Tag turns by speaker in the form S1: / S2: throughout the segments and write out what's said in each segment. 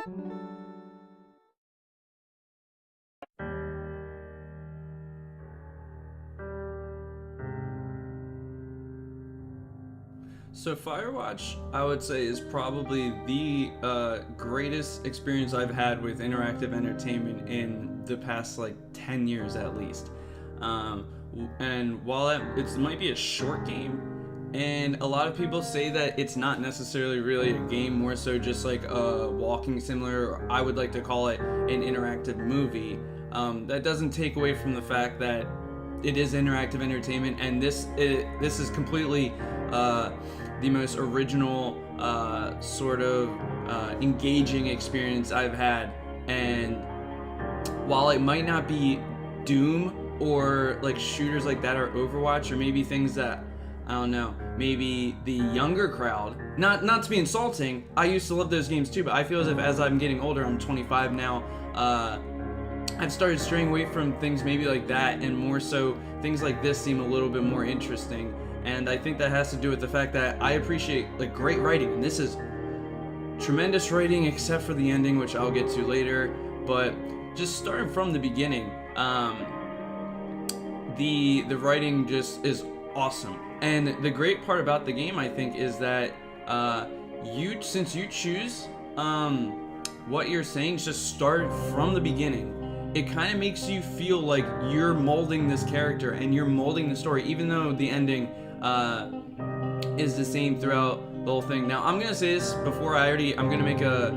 S1: So Firewatch, I would say, is probably the greatest experience I've had with interactive entertainment in the past like 10 years at least. Um, and while it might be a short game, and a lot of people say that it's not necessarily really a game, more so just like a walking simulator, or I would like to call it an interactive movie. That doesn't take away from the fact that it is interactive entertainment, and this is completely the most original sort of engaging experience I've had. And while it might not be Doom or like shooters like that or Overwatch or maybe things that I don't know, maybe the younger crowd, not to be insulting, I used to love those games too, but I feel as if as I'm getting older, I'm 25 now, I've started straying away from things maybe like that, and more so things like this seem a little bit more interesting. And I think that has to do with the fact that I appreciate like great writing, and this is tremendous writing except for the ending, which I'll get to later. But just starting from the beginning, the writing just is awesome. And the great part about the game, I think, is that since you choose what you're saying just started from the beginning, it kind of makes you feel like you're molding this character and you're molding the story, even though the ending is the same throughout the whole thing. Now, I'm gonna say this before I'm gonna make a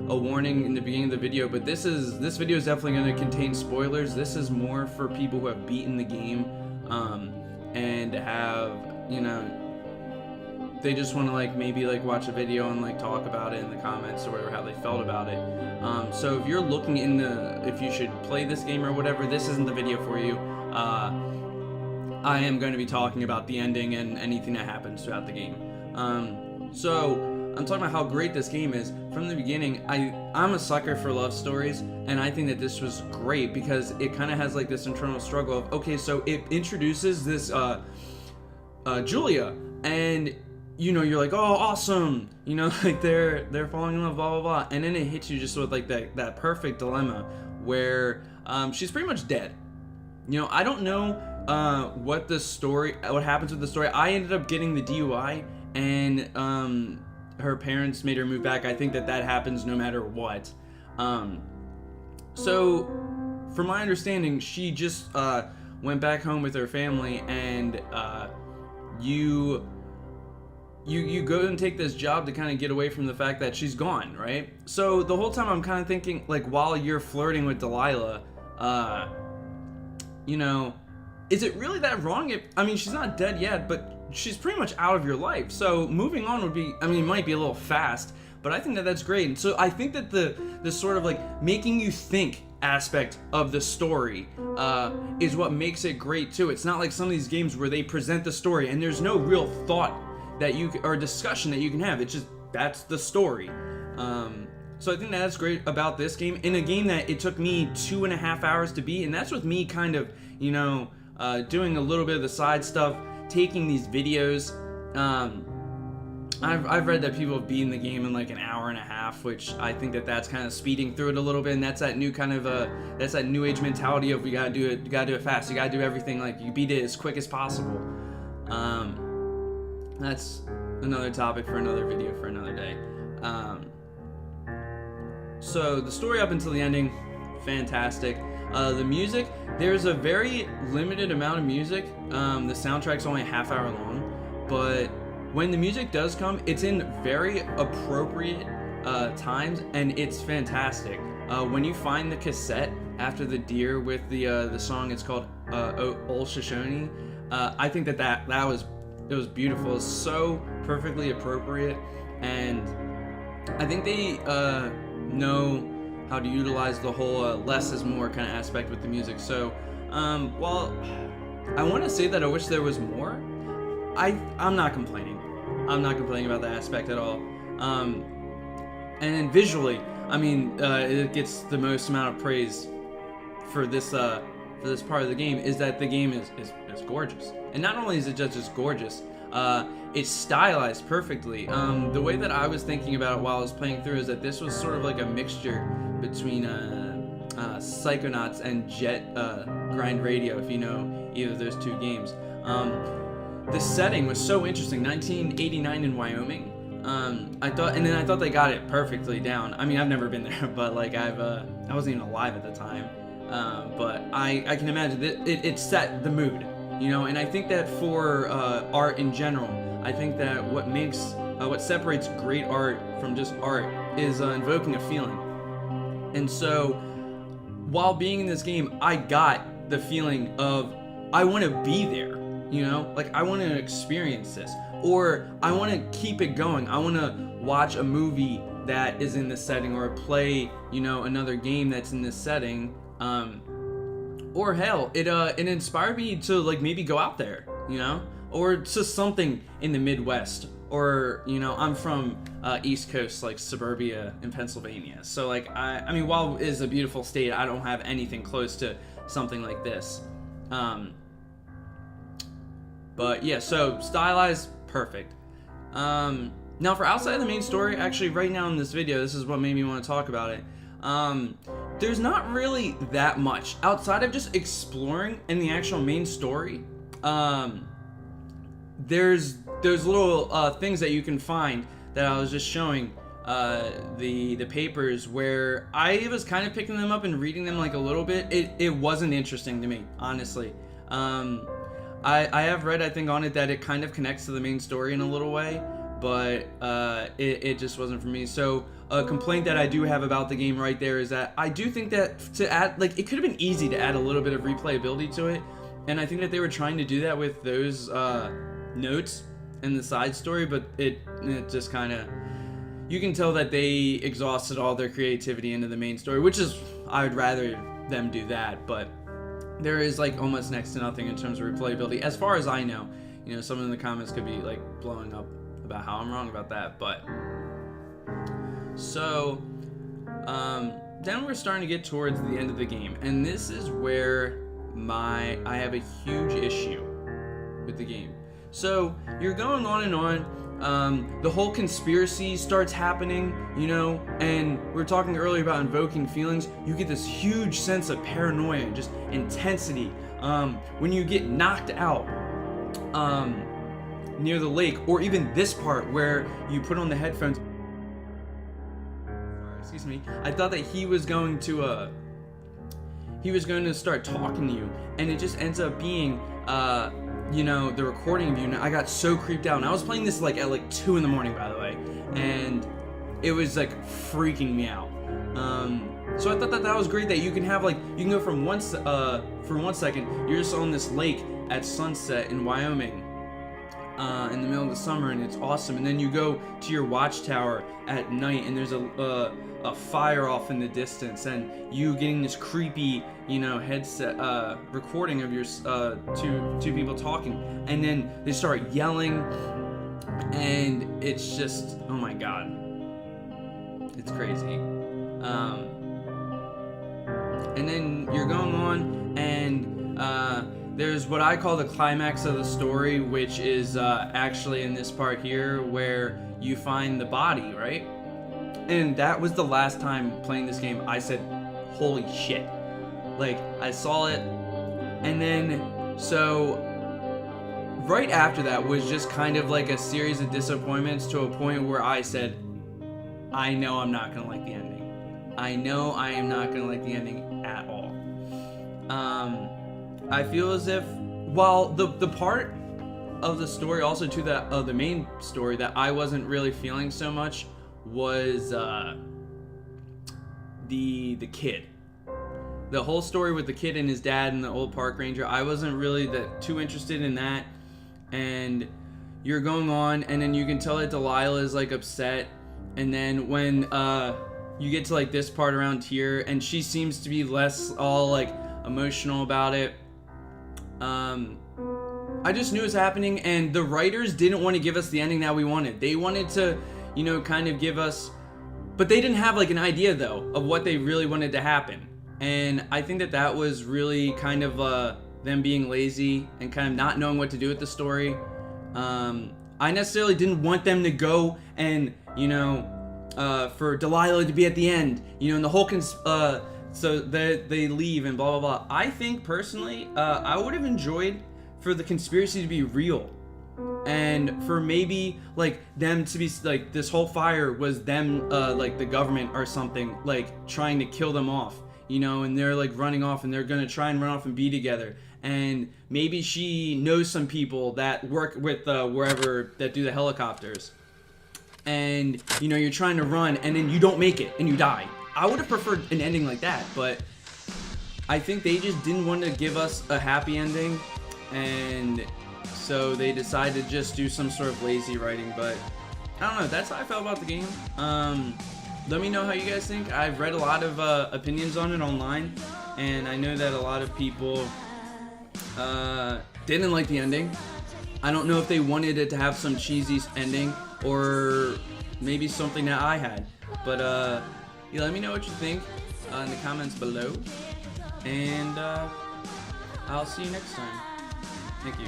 S1: warning in the beginning of the video, but this video is definitely gonna contain spoilers. This is more for people who have beaten the game and have, you know, they just want to like maybe like watch a video and like talk about it in the comments or whatever, how they felt about it. So if you're looking if you should play this game or whatever, this isn't the video for you. I am going to be talking about the ending and anything that happens throughout the game. So I'm talking about how great this game is. From the beginning, I'm a sucker for love stories, and I think that this was great because it kind of has like this internal struggle of, okay, so it introduces this Julia, and you know, you're like, oh, awesome, you know, like they're falling in love, blah blah blah, and then it hits you just with like that perfect dilemma where she's pretty much dead. You know, I don't know what happens with the story. I ended up getting the DUI, and her parents made her move back. I think that happens no matter what. So from my understanding, she just went back home with her family, and you go and take this job to kind of get away from the fact that she's gone, right? So the whole time I'm kind of thinking, like, while you're flirting with Delilah, you know, is it really that wrong? I mean, she's not dead yet, but she's pretty much out of your life. So moving on would be, I mean, it might be a little fast, but I think that that's great. And so I think that the sort of like making you think aspect of the story is what makes it great too. It's not like some of these games where they present the story and there's no real thought that or discussion that you can have. It's just, that's the story. So I think that's great about this game, in a game that it took me 2.5 hours to beat, and that's with me kind of, you know, doing a little bit of the side stuff, taking these videos. I've read that people have beaten the game in like an hour and a half, which I think that's kind of speeding through it a little bit, and that's that new kind of that's that new age mentality of you gotta do it fast, you gotta do everything, like you beat it as quick as possible. That's another topic for another video for another day. So the story up until the ending, fantastic. The music, there's a very limited amount of music. The soundtrack's only a half hour long, but when the music does come, it's in very appropriate times, and it's fantastic. When you find the cassette after the deer with the song, it's called Ol Shoshone. I think that was beautiful. It's so perfectly appropriate, and I think they know how to utilize the whole less is more kind of aspect with the music. So while I want to say that I wish there was more, I'm not complaining. I'm not complaining about that aspect at all. And then visually, I mean, it gets the most amount of praise for this part of the game, is that the game is gorgeous. And not only is it just gorgeous, It's stylized perfectly. The way that I was thinking about it while I was playing through is that this was sort of like a mixture between Psychonauts and Jet Grind Radio, if you know either of those two games. The setting was so interesting. 1989 in Wyoming. I thought they got it perfectly down. I mean, I've never been there, but like I wasn't even alive at the time. But I can imagine that it set the mood, you know. And I think that for art in general, I think that what separates great art from just art is invoking a feeling. And so, while being in this game, I got the feeling of I want to be there, you know, like I want to experience this, or I want to keep it going. I want to watch a movie that is in this setting, or play, you know, another game that's in this setting. Or hell, it inspired me to like maybe go out there, you know, or to something in the Midwest, or, you know, I'm from East Coast, like suburbia in Pennsylvania. So like I mean, while it is a beautiful state, I don't have anything close to something like this. But yeah, so stylized, perfect. Now for outside of the main story, actually right now in this video, this is what made me want to talk about it. There's not really that much outside of just exploring in the actual main story. There's those little things that you can find that I was just showing the papers, where I was kind of picking them up and reading them like a little bit. It wasn't interesting to me, honestly. I have read, I think, on it that it kind of connects to the main story in a little way, but it just wasn't for me. So a complaint that I do have about the game right there is that I do think that to add, like, it could have been easy to add a little bit of replayability to it, and I think that they were trying to do that with those notes in the side story, but it just kind of, you can tell that they exhausted all their creativity into the main story, which is, I would rather them do that, but there is like almost next to nothing in terms of replayability, as far as I know. You know, someone in the comments could be like blowing up about how I'm wrong about that, but so then we're starting to get towards the end of the game, and this is where I have a huge issue with the game. So you're going on and on, the whole conspiracy starts happening, you know, and we were talking earlier about invoking feelings. You get this huge sense of paranoia and just intensity when you get knocked out near the lake, or even this part where you put on the headphones. Excuse me. I thought that he was going to start talking to you, and it just ends up being you know, the recording of you. And I got so creeped out, and I was playing this like at like 2 in the morning, by the way, and it was like freaking me out. So I thought that was great that you can have, like, you can go from for 1 second you're just on this lake at sunset in Wyoming in the middle of the summer, and it's awesome, and then you go to your watchtower at night, and there's a fire off in the distance, and you getting this creepy, you know, headset recording of your two people talking, and then they start yelling, and it's just, oh my god, it's crazy. And then you're going on, and there's what I call the climax of the story, which is actually in this part here where you find the body, right? And that was the last time playing this game I said, holy shit. Like, I saw it, and then, so, right after that was just kind of like a series of disappointments, to a point where I said, I know I'm not gonna like the ending. I know I am not gonna like the ending at all. I feel as if, while the part of the story also to that of the main story that I wasn't really feeling so much was the kid. The whole story with the kid and his dad and the old park ranger, I wasn't really too interested in that. And you're going on, and then you can tell that Delilah is like upset, and then when you get to like this part around here, and she seems to be less all like emotional about it. I just knew it was happening, and the writers didn't want to give us the ending that we wanted. They wanted to, you know, kind of give us, but they didn't have like an idea though of what they really wanted to happen. And I think that was really kind of them being lazy and kind of not knowing what to do with the story. I necessarily didn't want them to go and, you know, for Delilah to be at the end, you know, and the whole so they leave and blah blah blah. I think personally, I would have enjoyed for the conspiracy to be real, and for maybe like them to be like this whole fire was them, like the government or something, like trying to kill them off, you know, and they're like running off and they're gonna try and run off and be together. And maybe she knows some people that work with wherever that do the helicopters. And, you know, you're trying to run and then you don't make it and you die. I would have preferred an ending like that, but I think they just didn't want to give us a happy ending. And so they decided to just do some sort of lazy writing. But I don't know, that's how I felt about the game. Let me know how you guys think. I've read a lot of opinions on it online. And I know that a lot of people didn't like the ending. I don't know if they wanted it to have some cheesy ending or maybe something that I had. But yeah, let me know what you think in the comments below. And I'll see you next time. Thank you.